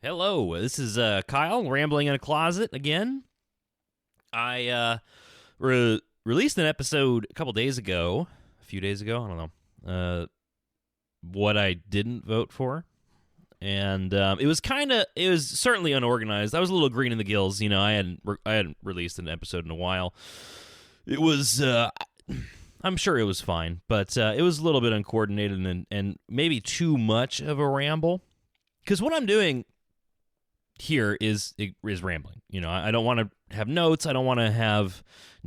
Hello, this is Kyle rambling in a closet again. I released an episode a couple days ago, a few days ago, I don't know, what I didn't vote for. And it was certainly unorganized. I was a little green in the gills, you know. I hadn't released an episode in a while. It was I'm sure it was fine, but it was a little bit uncoordinated and maybe too much of a ramble. Because what I'm doing here is rambling. You know, I don't want to have notes. I don't want to have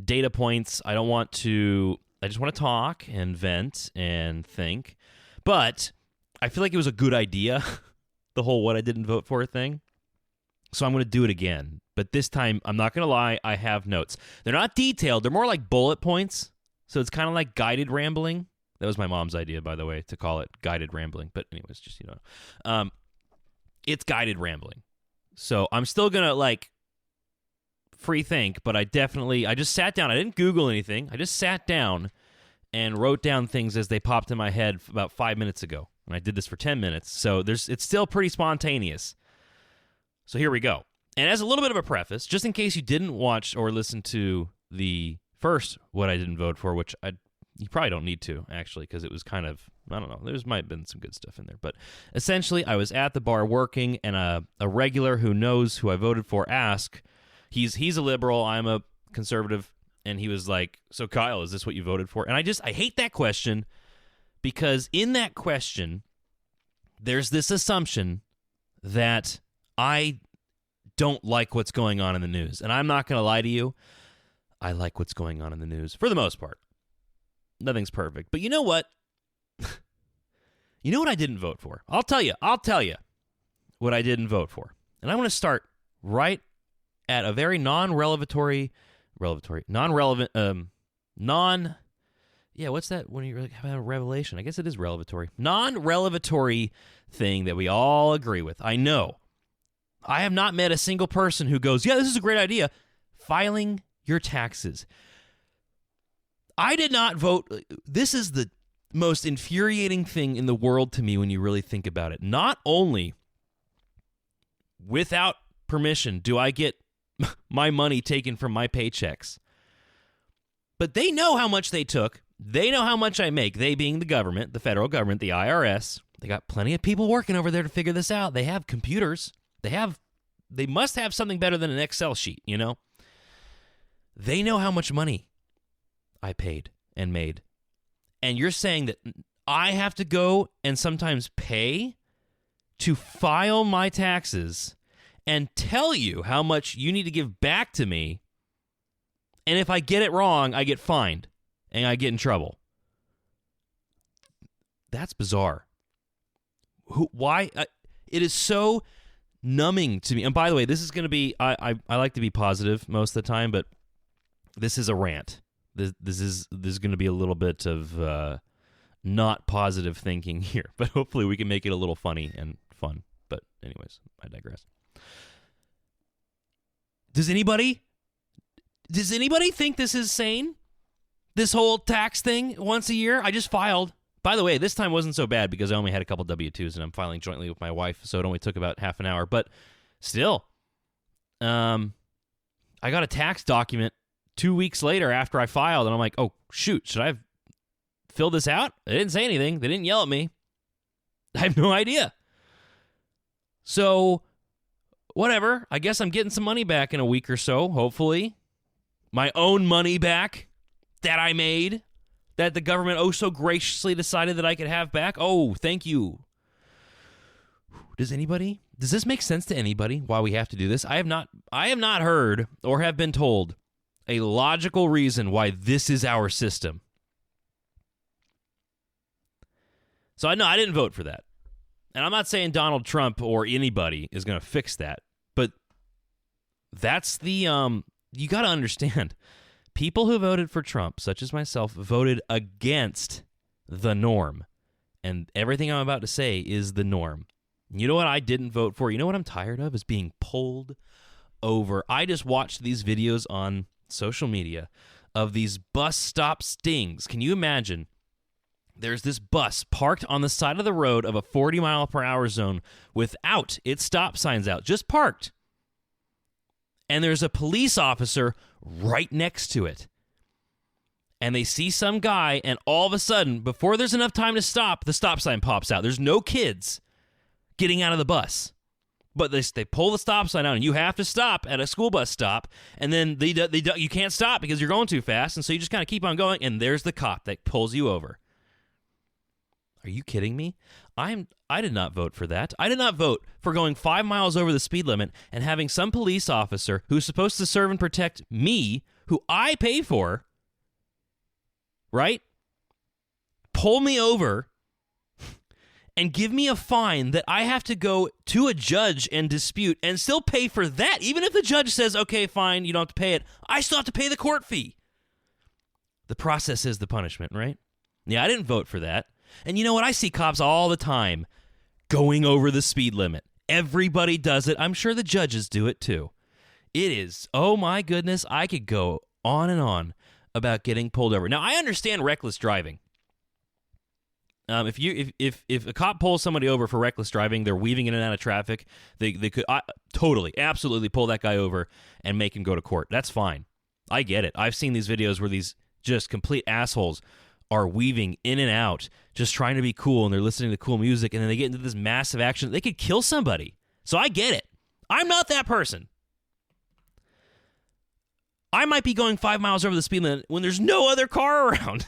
data points. I just want to talk and vent and think. But I feel like it was a good idea, the whole what I didn't vote for thing. So I'm going to do it again. But this time, I'm not going to lie, I have notes. They're not detailed. They're more like bullet points. So it's kind of like guided rambling. That was my mom's idea, by the way, to call it guided rambling. But anyways, just, it's guided rambling. So I'm still going to, free think, but I just sat down. I didn't Google anything. I just sat down and wrote down things as they popped in my head about 5 minutes ago. And I did this for 10 minutes. So it's still pretty spontaneous. So here we go. And as a little bit of a preface, just in case you didn't watch or listen to the first What I Didn't Vote For, which you probably don't need to, actually, because it was kind of, I don't know, there might have been some good stuff in there. But essentially, I was at the bar working, and a regular who knows who I voted for asked, he's a liberal, I'm a conservative, and he was like, so Kyle, is this what you voted for? And I hate that question, because in that question, there's this assumption that I don't like what's going on in the news. And I'm not going to lie to you, I like what's going on in the news, for the most part. Nothing's perfect. But you know what? You know what I didn't vote for? I'll tell you what I didn't vote for. And I want to start right at a very non-relevant, what's that when you really have a revelation? I guess it is revelatory. Non-revelatory thing that we all agree with. I know. I have not met a single person who goes, yeah, this is a great idea. Filing your taxes. I did not vote. This is the most infuriating thing in the world to me when you really think about it. Not only without permission do I get my money taken from my paychecks, but they know how much they took. They know how much I make. They being the government, the federal government, the IRS. They got plenty of people working over there to figure this out. They have computers. They must have something better than an Excel sheet, you know? They know how much money I paid and made. And you're saying that I have to go and sometimes pay to file my taxes and tell you how much you need to give back to me. And if I get it wrong, I get fined and I get in trouble. That's bizarre. Why? It is so numbing to me. And by the way, this is going to be, I like to be positive most of the time, but this is a rant. This is going to be a little bit of not positive thinking here, but hopefully we can make it a little funny and fun. But anyways, I digress. Does anybody think this is sane? This whole tax thing once a year? I just filed. By the way, this time wasn't so bad because I only had a couple W-2s and I'm filing jointly with my wife, so it only took about half an hour. But still, I got a tax document 2 weeks later after I filed, and I'm like, oh, shoot, should I have filled this out? They didn't say anything. They didn't yell at me. I have no idea. So, whatever. I guess I'm getting some money back in a week or so, hopefully. My own money back that I made, that the government oh so graciously decided that I could have back. Oh, thank you. Does this make sense to anybody why we have to do this? I have not heard or have been told a logical reason why this is our system. So I didn't vote for that. And I'm not saying Donald Trump or anybody is going to fix that, but that's the you got to understand. People who voted for Trump, such as myself, voted against the norm. And everything I'm about to say is the norm. You know what I didn't vote for? You know what I'm tired of? Is being pulled over. I just watched these videos on social media of these bus stop stings. Can you imagine there's this bus parked on the side of the road of a 40-mile-per-hour zone without its stop signs out, just parked. And there's a police officer right next to it. And they see some guy, and all of a sudden, before there's enough time to stop, the stop sign pops out. There's no kids getting out of the bus. But they pull the stop sign out, and you have to stop at a school bus stop, and then you can't stop because you're going too fast, and so you just kind of keep on going, and there's the cop that pulls you over. Are you kidding me? I did not vote for that. I did not vote for going 5 miles over the speed limit and having some police officer who's supposed to serve and protect me, who I pay for, right? Pull me over and give me a fine that I have to go to a judge and dispute and still pay for that. Even if the judge says, okay, fine, you don't have to pay it, I still have to pay the court fee. The process is the punishment, right? Yeah, I didn't vote for that. And you know what? I see cops all the time going over the speed limit. Everybody does it. I'm sure the judges do it too. It is, oh my goodness, I could go on and on about getting pulled over. Now, I understand reckless driving. If a cop pulls somebody over for reckless driving, they're weaving in and out of traffic, they could totally, absolutely pull that guy over and make him go to court. That's fine. I get it. I've seen these videos where these just complete assholes are weaving in and out, just trying to be cool, and they're listening to cool music, and then they get into this massive action. They could kill somebody. So I get it. I'm not that person. I might be going 5 miles over the speed limit when there's no other car around.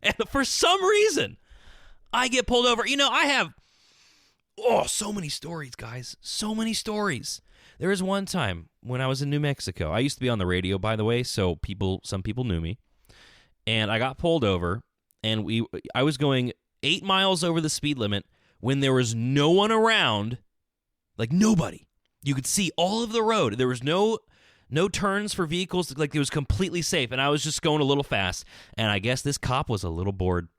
And for some reason, I get pulled over. You know, I have, so many stories, guys. So many stories. There was one time when I was in New Mexico. I used to be on the radio, by the way, so some people knew me. And I got pulled over, and I was going 8 miles over the speed limit when there was no one around, like nobody. You could see all of the road. There was no turns for vehicles. Like, it was completely safe, and I was just going a little fast. And I guess this cop was a little bored,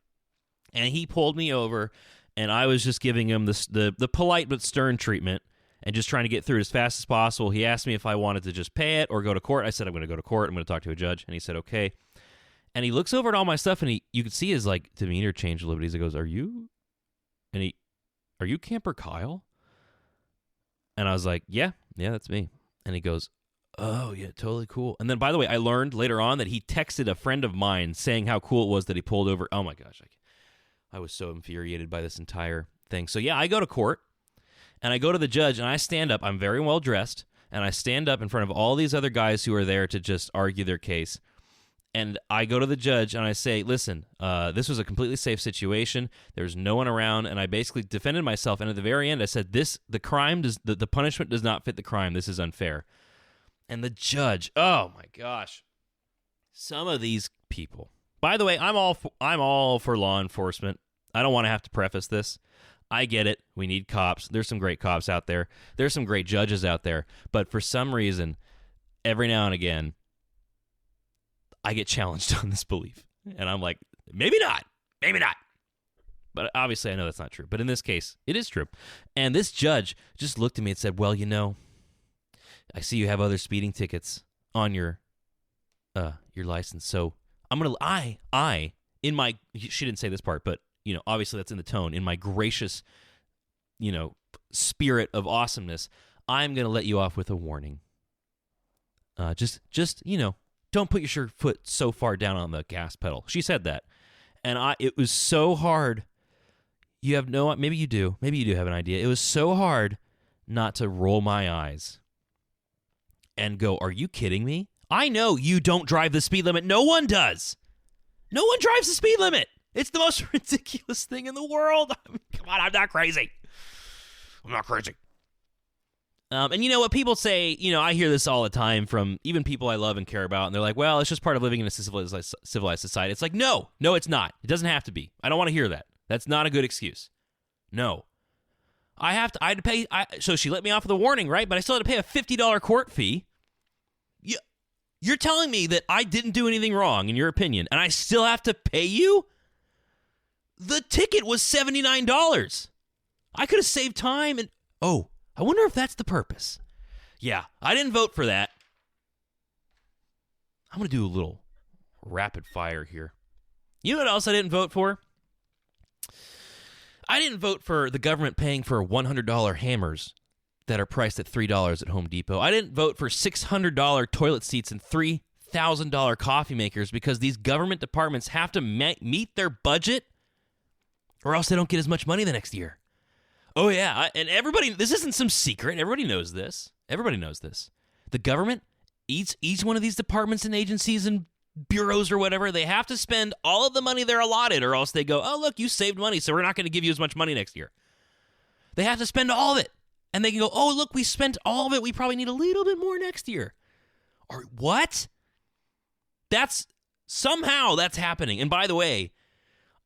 and he pulled me over, and I was just giving him the polite but stern treatment and just trying to get through it as fast as possible. He asked me if I wanted to just pay it or go to court. I said, I'm going to go to court. I'm going to talk to a judge. And he said, okay. And he looks over at all my stuff, and you could see his demeanor change a little bit. He goes, "Are you Camper Kyle?" And I was like, "Yeah, that's me." And he goes, "Oh yeah, totally cool." And then, by the way, I learned later on that he texted a friend of mine saying how cool it was that he pulled over. Oh my gosh, I was so infuriated by this entire thing. So yeah, I go to court, and I go to the judge, and I stand up. I'm very well dressed, and I stand up in front of all these other guys who are there to just argue their case. And I go to the judge and I say, listen, this was a completely safe situation. There's no one around. And I basically defended myself. And at the very end, I said, the punishment does not fit the crime. This is unfair. And the judge, oh my gosh, some of these people. By the way, I'm all for law enforcement. I don't want to have to preface this. I get it. We need cops. There's some great cops out there. There's some great judges out there. But for some reason, every now and again, I get challenged on this belief. And I'm like, maybe not. But obviously I know that's not true. But in this case, it is true. And this judge just looked at me and said, well, I see you have other speeding tickets on your license. So I'm going to, she didn't say this part, but, obviously that's in the tone. In my gracious, spirit of awesomeness, I'm going to let you off with a warning. Just don't put your foot so far down on the gas pedal. She said that. And it was so hard. Maybe you do have an idea. It was so hard not to roll my eyes and go, are you kidding me? I know you don't drive the speed limit. No one does. No one drives the speed limit. It's the most ridiculous thing in the world. I mean, come on, I'm not crazy. And you know what people say, I hear this all the time from even people I love and care about, and they're like, well, it's just part of living in a civilized society. It's like, no, it's not. It doesn't have to be. I don't want to hear that. That's not a good excuse. No. I had to pay, so she let me off with a warning, right? But I still had to pay a $50 court fee. You're telling me that I didn't do anything wrong, in your opinion, and I still have to pay you? The ticket was $79. I could have saved time and, I wonder if that's the purpose. Yeah, I didn't vote for that. I'm going to do a little rapid fire here. You know what else I didn't vote for? I didn't vote for the government paying for $100 hammers that are priced at $3 at Home Depot. I didn't vote for $600 toilet seats and $3,000 coffee makers because these government departments have to meet their budget or else they don't get as much money the next year. Oh, yeah. And everybody, this isn't some secret. Everybody knows this. Everybody knows this. The government, each one of these departments and agencies and bureaus or whatever, they have to spend all of the money they're allotted or else they go, oh, look, you saved money, so we're not going to give you as much money next year. They have to spend all of it. And they can go, oh, look, we spent all of it. We probably need a little bit more next year. Or what? Somehow that's happening. And by the way,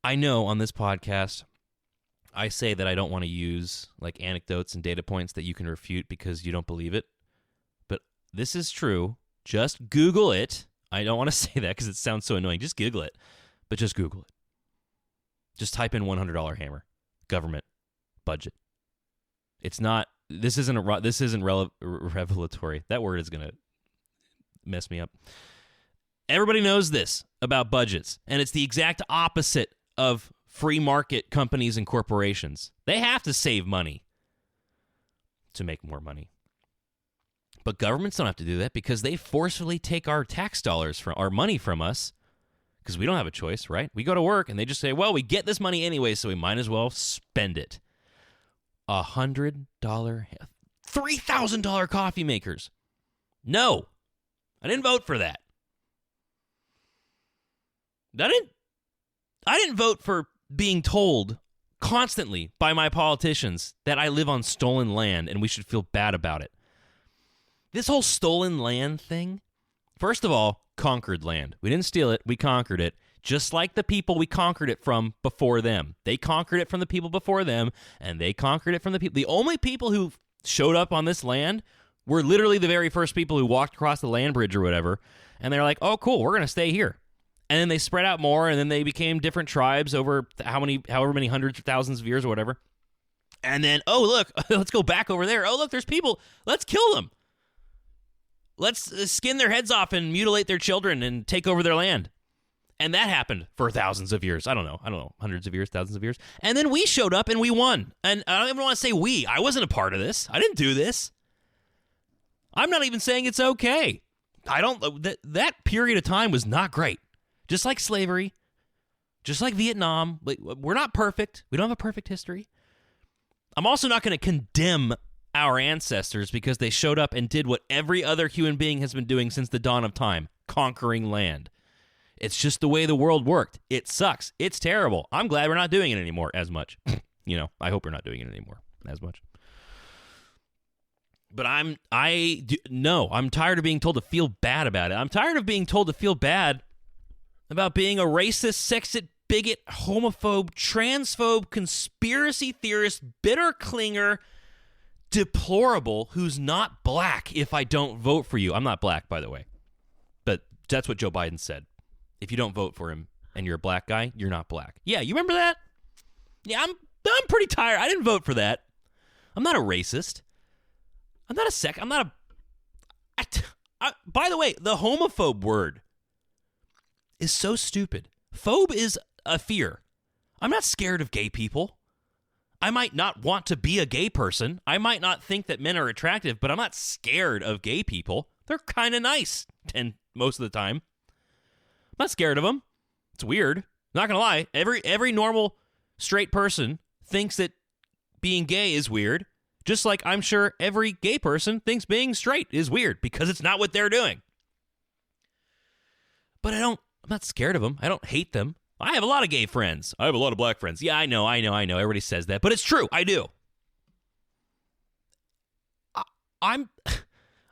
I know on this podcast, I say that I don't want to use like anecdotes and data points that you can refute because you don't believe it. But this is true. Just Google it. I don't want to say that because it sounds so annoying. Just Google it. But just Google it. Just type in $100 hammer. Government. Budget. It's not, this isn't revelatory. That word is going to mess me up. Everybody knows this about budgets. And it's the exact opposite of free market companies and corporations. They have to save money to make more money. But governments don't have to do that because they forcefully take our tax dollars, our money from us, because we don't have a choice, right? We go to work and they just say, well, we get this money anyway, so we might as well spend it. $100, $3,000 coffee makers. No, I didn't vote for that. I didn't vote for being told constantly by my politicians that I live on stolen land and we should feel bad about it. This whole stolen land thing, first of all, conquered land. We didn't steal it. We conquered it. Just like the people we conquered it from before them. They conquered it from the people before them, and they conquered it from the people. The only people who showed up on this land were literally the very first people who walked across the land bridge or whatever, and they're like, oh, cool, we're going to stay here. And then they spread out more, and then they became different tribes over however many hundreds of thousands of years or whatever. And then, oh, look, let's go back over there. Oh, look, there's people. Let's kill them. Let's skin their heads off and mutilate their children and take over their land. And that happened for thousands of years. I don't know, hundreds of years, thousands of years. And then we showed up and we won. And I don't even want to say we. I wasn't a part of this. I didn't do this. I'm not even saying it's okay. That period of time was not great. Just like slavery, just like Vietnam. We're not perfect. We don't have a perfect history. I'm also not going to condemn our ancestors because they showed up and did what every other human being has been doing since the dawn of time, conquering land. It's just the way the world worked. It sucks. It's terrible. I'm glad we're not doing it anymore as much. I hope we're not doing it anymore as much. But I'm tired of being told to feel bad about it. I'm tired of being told to feel bad about being a racist, sexist, bigot, homophobe, transphobe, conspiracy theorist, bitter clinger, deplorable who's not black if I don't vote for you. I'm not black, by the way. But that's what Joe Biden said. If you don't vote for him and you're a black guy, you're not black. Yeah, you remember that? Yeah, I'm pretty tired. I didn't vote for that. I'm not a racist. I'm not a by the way, the homophobe word is so stupid. Phobe is a fear. I'm not scared of gay people. I might not want to be a gay person. I might not think that men are attractive, but I'm not scared of gay people. They're kind of nice, and most of the time. I'm not scared of them. It's weird. Not gonna lie. Every normal straight person thinks that being gay is weird, just like I'm sure every gay person thinks being straight is weird because it's not what they're doing. But I'm not scared of them. I don't hate them. I have a lot of gay friends. I have a lot of black friends. Yeah, I know. Everybody says that, but it's true. I do. I'm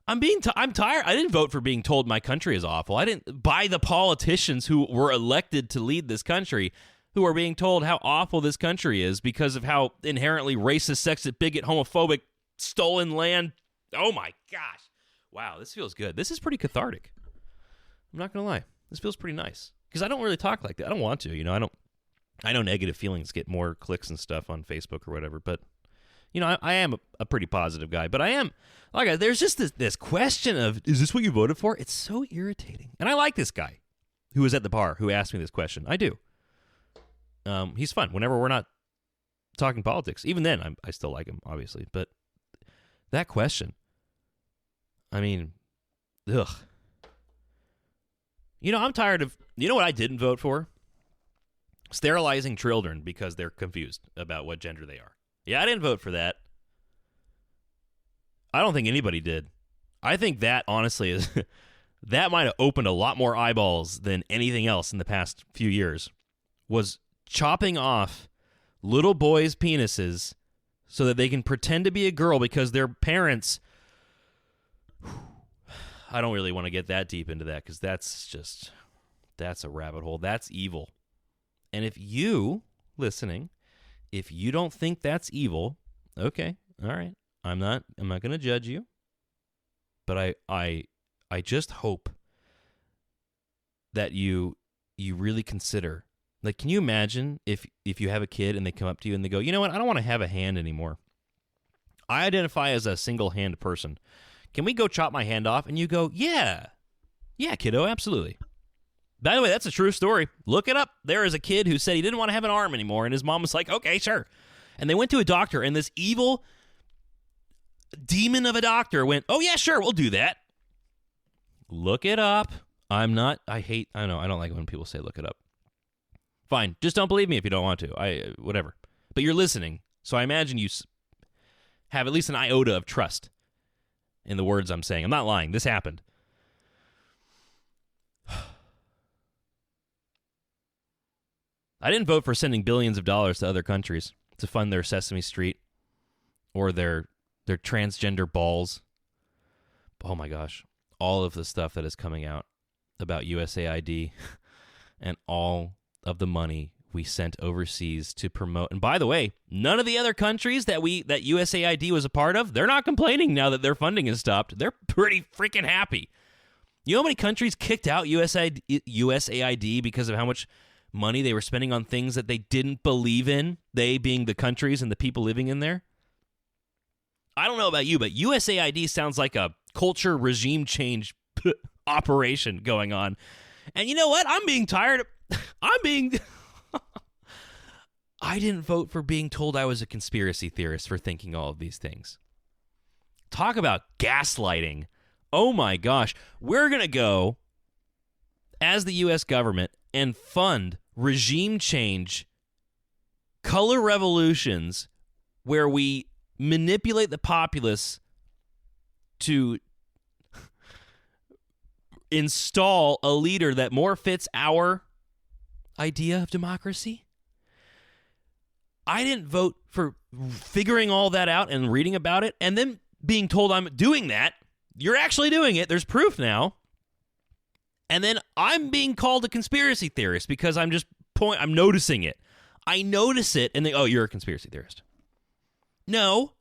tired. I didn't vote for being told my country is awful. I didn't by the politicians who were elected to lead this country, who are being told how awful this country is because of how inherently racist, sexist, bigot, homophobic, stolen land. Oh my gosh. Wow, this feels good. This is pretty cathartic. I'm not going to lie. This feels pretty nice. Because I don't really talk like that. I don't want to, I know negative feelings get more clicks and stuff on Facebook or whatever, but, I am a pretty positive guy. But I am, there's just this question of, is this what you voted for? It's so irritating. And I like this guy who was at the bar who asked me this question. I do. He's fun whenever we're not talking politics. Even then, I still like him, obviously. But that question, I mean, ugh. I'm tired of... You know what I didn't vote for? Sterilizing children because they're confused about what gender they are. Yeah, I didn't vote for that. I don't think anybody did. I think that, honestly, is... that might have opened a lot more eyeballs than anything else in the past few years, was chopping off little boys' penises so that they can pretend to be a girl because their parents... I don't really want to get that deep into that because that's a rabbit hole. That's evil. And if you, listening, if you don't think that's evil, okay, all right. I'm not going to judge you. But I just hope that you really consider. Like, can you imagine if you have a kid and they come up to you and they go, you know what, I don't want to have a hand anymore. I identify as a single-hand person. Can we go chop my hand off? And you go, yeah, kiddo, absolutely. By the way, that's a true story. Look it up. There is a kid who said he didn't want to have an arm anymore, and his mom was like, okay, sure. And they went to a doctor, and this evil demon of a doctor went, oh, yeah, sure, we'll do that. Look it up. I don't like when people say look it up. Fine, just don't believe me if you don't want to. Whatever. But you're listening, so I imagine you have at least an iota of trust in the words I'm saying. I'm not lying. This happened. I didn't vote for sending billions of dollars to other countries to fund their Sesame Street or their transgender balls. Oh my gosh. All of the stuff that is coming out about USAID and all of the money we sent overseas to promote. And by the way, none of the other countries that USAID was a part of, they're not complaining now that their funding has stopped. They're pretty freaking happy. You know how many countries kicked out USAID because of how much money they were spending on things that they didn't believe in, they being the countries and the people living in there? I don't know about you, but USAID sounds like a culture regime change operation going on. And you know what? I'm being tired of... I didn't vote for being told I was a conspiracy theorist for thinking all of these things. Talk about gaslighting. Oh my gosh. We're going to go, as the U.S. government, and fund regime change, color revolutions, where we manipulate the populace to install a leader that more fits our idea of democracy. I didn't vote for figuring all that out and reading about it and then being told I'm doing that. You're actually doing it. There's proof now. And then I'm being called a conspiracy theorist because I'm noticing it. I notice it and oh, you're a conspiracy theorist. No,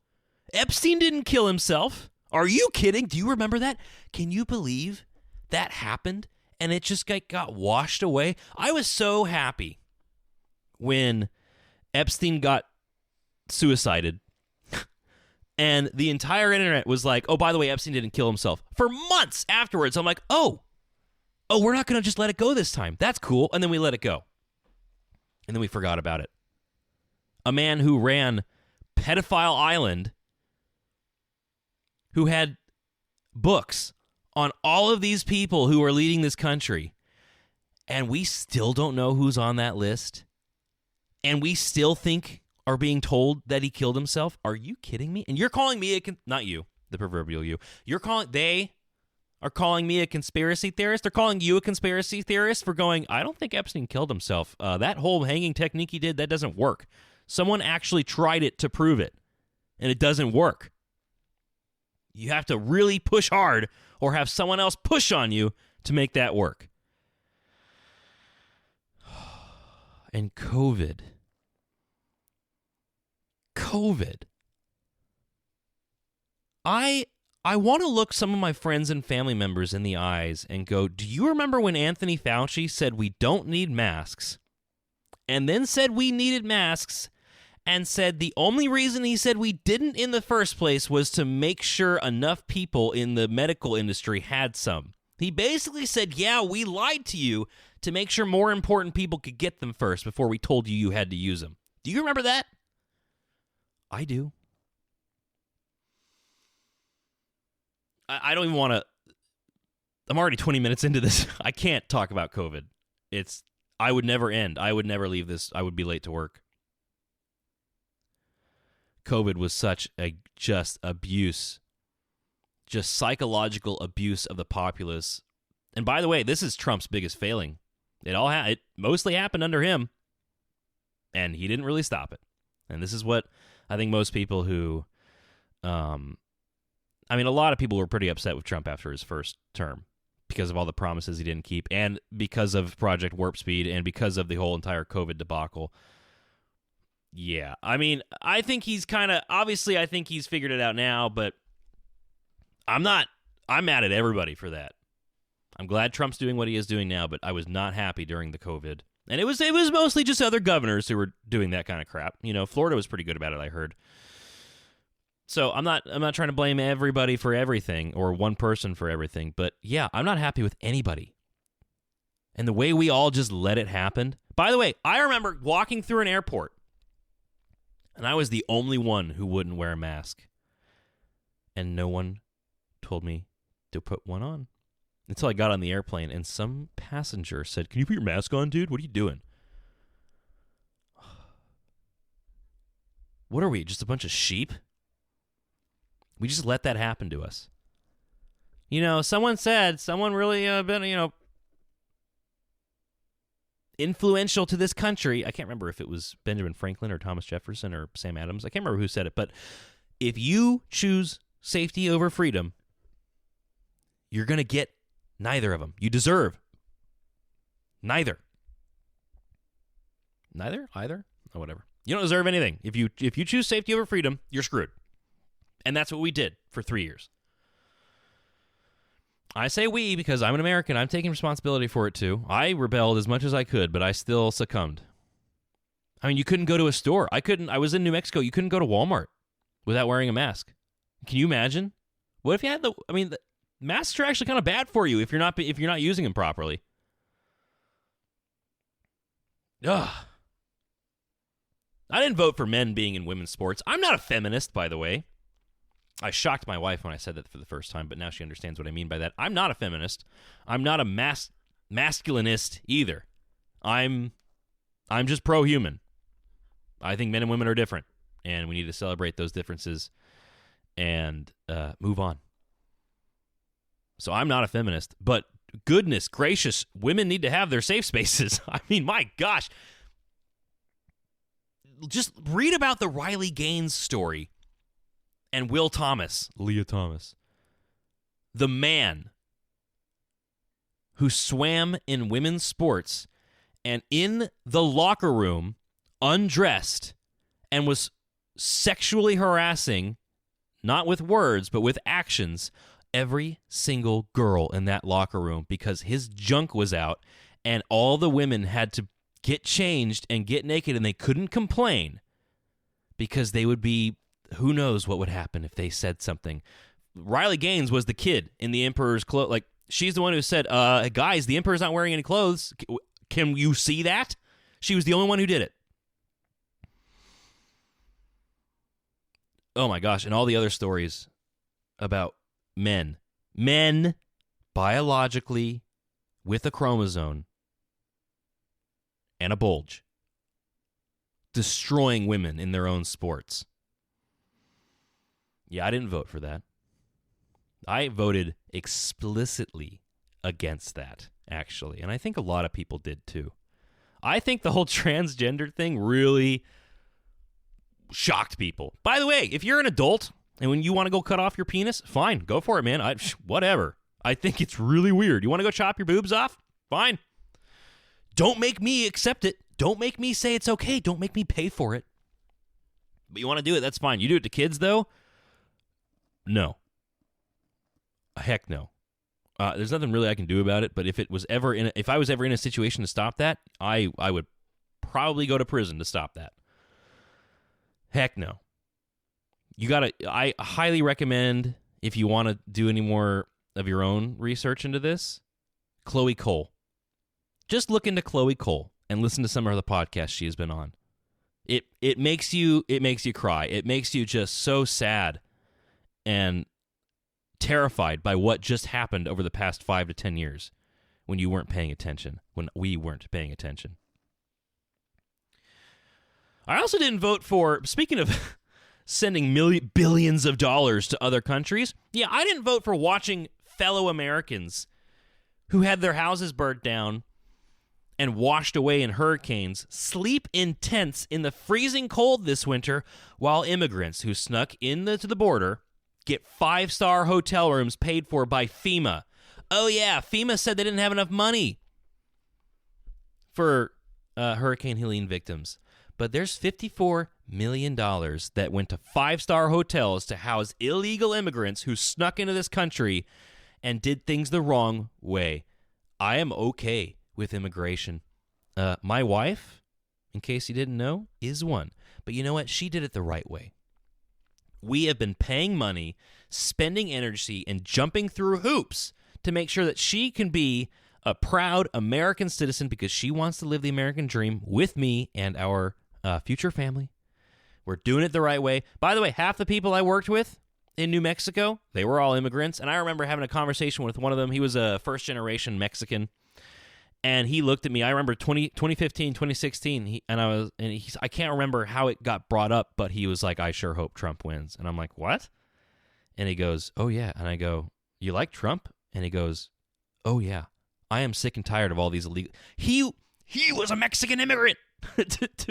Epstein didn't kill himself. Are you kidding? Do you remember that? Can you believe that happened and it just got washed away? I was so happy when Epstein got suicided and the entire internet was like, oh, by the way, Epstein didn't kill himself. For months afterwards, I'm like, oh, we're not going to just let it go this time. That's cool. And then we let it go. And then we forgot about it. A man who ran Pedophile Island, who had books on all of these people who are leading this country, and we still don't know who's on that list, and we still think are being told that he killed himself. Are you kidding me? And you're calling me not you, the proverbial you. They are calling me a conspiracy theorist. They're calling you a conspiracy theorist for going, I don't think Epstein killed himself. That whole hanging technique he did, that doesn't work. Someone actually tried it to prove it, and it doesn't work. You have to really push hard or have someone else push on you to make that work. And COVID. I want to look some of my friends and family members in the eyes and go, do you remember when Anthony Fauci said we don't need masks, and then said we needed masks, and said the only reason he said we didn't in the first place was to make sure enough people in the medical industry had some? He basically said, yeah, we lied to you to make sure more important people could get them first before we told you you had to use them. Do you remember that? I do. I don't even want to. I'm already 20 minutes into this. I can't talk about COVID. I would never end. I would never leave this. I would be late to work. COVID was such a just abuse, just psychological abuse of the populace. And by the way, this is Trump's biggest failing. It mostly happened under him, and he didn't really stop it. And this is what I think most people who, a lot of people were pretty upset with Trump after his first term because of all the promises he didn't keep, and because of Project Warp Speed, and because of the whole entire COVID debacle. Yeah, I think he's obviously I think he's figured it out now, but I'm mad at everybody for that. I'm glad Trump's doing what he is doing now, but I was not happy during the COVID. And it was mostly just other governors who were doing that kind of crap. Florida was pretty good about it, I heard. So I'm not trying to blame everybody for everything or one person for everything, but yeah, I'm not happy with anybody. And the way we all just let it happen. By the way, I remember walking through an airport, and I was the only one who wouldn't wear a mask. And no one told me to put one on until I got on the airplane, and some passenger said, "Can you put your mask on, dude? What are you doing?" What are we, just a bunch of sheep? We just let that happen to us. Someone really been, influential to this country. I can't remember if it was Benjamin Franklin or Thomas Jefferson or Sam Adams. I can't remember who said it, but if you choose safety over freedom, you're going to get neither of them. You deserve neither. Neither? Either? Oh, whatever. You don't deserve anything. If you choose safety over freedom, you're screwed. And that's what we did for 3 years. I say we because I'm an American. I'm taking responsibility for it too. I rebelled as much as I could, but I still succumbed. You couldn't go to a store. I was in New Mexico. You couldn't go to Walmart without wearing a mask. Can you imagine? What if you had the masks are actually kind of bad for you if you're not using them properly. Ugh. I didn't vote for men being in women's sports. I'm not a feminist, by the way. I shocked my wife when I said that for the first time, but now she understands what I mean by that. I'm not a feminist. I'm not a masculinist either. I'm just pro-human. I think men and women are different, and we need to celebrate those differences and move on. So I'm not a feminist, but goodness gracious, women need to have their safe spaces. My gosh. Just read about the Riley Gaines story and Will Thomas, Leah Thomas, the man who swam in women's sports and in the locker room undressed and was sexually harassing, not with words, but with actions, every single girl in that locker room because his junk was out and all the women had to get changed and get naked, and they couldn't complain because they would be, who knows what would happen if they said something. Riley Gaines was the kid in the Emperor's clothes. She's the one who said, guys, the Emperor's not wearing any clothes. Can you see that? She was the only one who did it. Oh my gosh, and all the other stories about men biologically with a chromosome and a bulge destroying women in their own sports. Yeah, I didn't vote for that. I voted explicitly against that, actually, and I think a lot of people did too. I think the whole transgender thing really shocked people. By the way, if you're an adult and when you want to go cut off your penis, fine, go for it, man. Whatever. I think it's really weird. You want to go chop your boobs off? Fine. Don't make me accept it. Don't make me say it's okay. Don't make me pay for it. But you want to do it, that's fine. You do it to kids, though? No. Heck no. There's nothing really I can do about it, but if I was ever in a situation to stop that, I would probably go to prison to stop that. Heck no. I highly recommend, if you want to do any more of your own research into this, Chloe Cole. Just look into Chloe Cole and listen to some of the podcasts she has been on. It makes you cry. It makes you just so sad and terrified by what just happened over the past 5 to 10 years when you weren't paying attention, when we weren't paying attention. I also didn't vote for, speaking of sending billions of dollars to other countries, I didn't vote for watching fellow Americans who had their houses burnt down and washed away in hurricanes sleep in tents in the freezing cold this winter, while immigrants who snuck to the border get 5-star hotel rooms paid for by FEMA. Oh yeah, FEMA said they didn't have enough money for Hurricane Helene victims. But there's $54 million that went to 5-star hotels to house illegal immigrants who snuck into this country and did things the wrong way. I am okay with immigration. My wife, in case you didn't know, is one. But you know what? She did it the right way. We have been paying money, spending energy, and jumping through hoops to make sure that she can be a proud American citizen because she wants to live the American dream with me and our future family. We're doing it the right way. By the way, half the people I worked with in New Mexico, they were all immigrants. And I remember having a conversation with one of them. He was a first-generation Mexican. And he looked at me. I remember 2015, 2016, I can't remember how it got brought up, but he was like, I sure hope Trump wins. And I'm like, what? And he goes, oh, yeah. And I go, you like Trump? And he goes, oh, yeah. I am sick and tired of all these illegal... He was a Mexican immigrant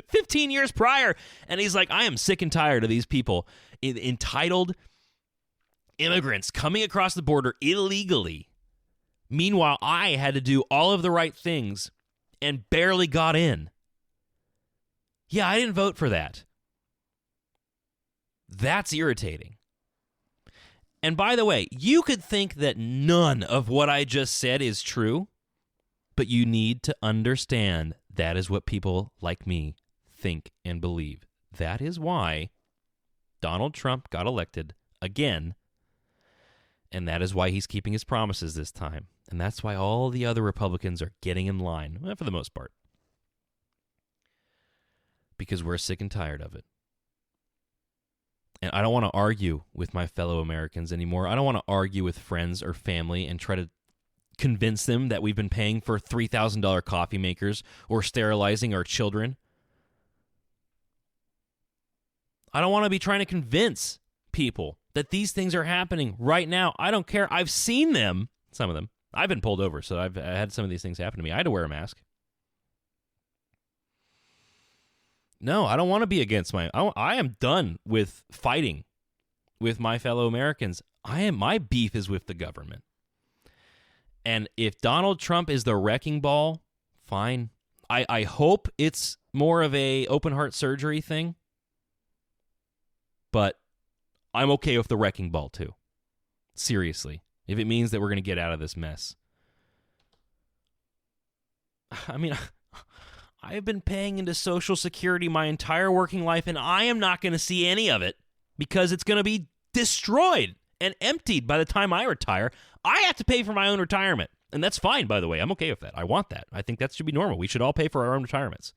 15 years prior. And he's like, I am sick and tired of these people, entitled immigrants coming across the border illegally. Meanwhile, I had to do all of the right things and barely got in. Yeah, I didn't vote for that. That's irritating. And by the way, you could think that none of what I just said is true, but you need to understand that is what people like me think and believe. That is why Donald Trump got elected again, and that is why he's keeping his promises this time. And that's why all the other Republicans are getting in line, for the most part. Because we're sick and tired of it. And I don't want to argue with my fellow Americans anymore. I don't want to argue with friends or family and try to convince them that we've been paying for $3,000 coffee makers or sterilizing our children. I don't want to be trying to convince people that these things are happening right now. I don't care. I've seen them, some of them. I've been pulled over, so I've had some of these things happen to me. I had to wear a mask. No, I don't want to be against I am done with fighting with my fellow Americans. My beef is with the government. And if Donald Trump is the wrecking ball, fine. I hope it's more of a open heart surgery thing. But I'm okay with the wrecking ball too. Seriously. If it means that we're going to get out of this mess. I mean, I have been paying into Social Security my entire working life, and I am not going to see any of it because it's going to be destroyed and emptied by the time I retire. I have to pay for my own retirement, and that's fine, by the way. I'm okay with that. I want that. I think that should be normal. We should all pay for our own retirements.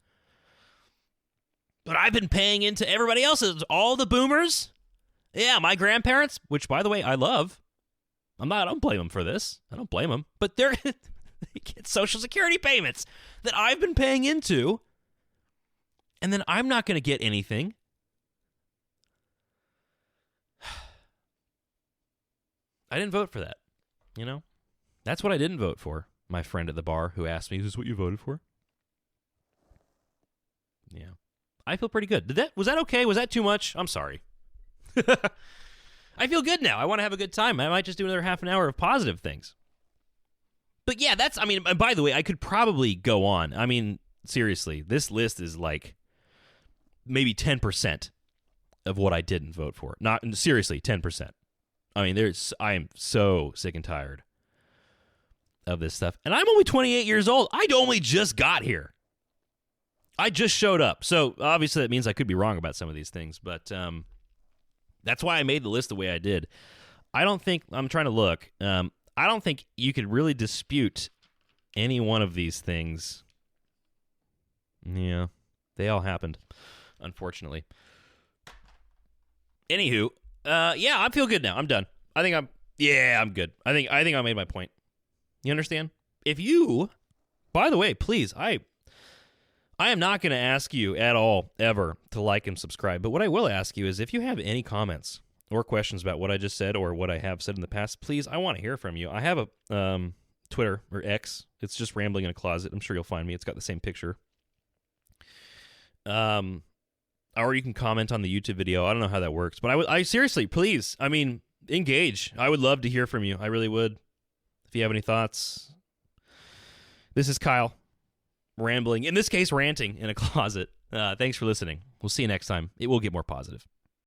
But I've been paying into everybody else's, all the boomers. Yeah, my grandparents, which, by the way, I love. I don't blame them for this. I don't blame them. But they get Social Security payments that I've been paying into, and then I'm not going to get anything. I didn't vote for that, you know? That's what I didn't vote for, my friend at the bar who asked me, is this what you voted for? Yeah. I feel pretty good. Was that okay? Was that too much? I'm sorry. I feel good now. I want to have a good time. I might just do another half an hour of positive things. But yeah, and by the way, I could probably go on. I mean, seriously, this list is like maybe 10% of what I didn't vote for. Not seriously, 10%. I mean, I am so sick and tired of this stuff. And I'm only 28 years old. I only just got here. I just showed up. So obviously that means I could be wrong about some of these things, but that's why I made the list the way I did. I don't think, I'm trying to look, I don't think you could really dispute any one of these things. Yeah, they all happened, unfortunately. Anywho, I feel good now. I'm done. I'm good. I think I made my point. You understand? If you, by the way, please, I am not going to ask you at all, ever, to like and subscribe. But what I will ask you is if you have any comments or questions about what I just said or what I have said in the past, please, I want to hear from you. I have a Twitter, or X. It's just Rambling in a Closet. I'm sure you'll find me. It's got the same picture. Or you can comment on the YouTube video. I don't know how that works. But I seriously, please, engage. I would love to hear from you. I really would. If you have any thoughts. This is Kyle. Rambling, in this case, ranting in a closet. Thanks for listening. We'll see you next time. It will get more positive.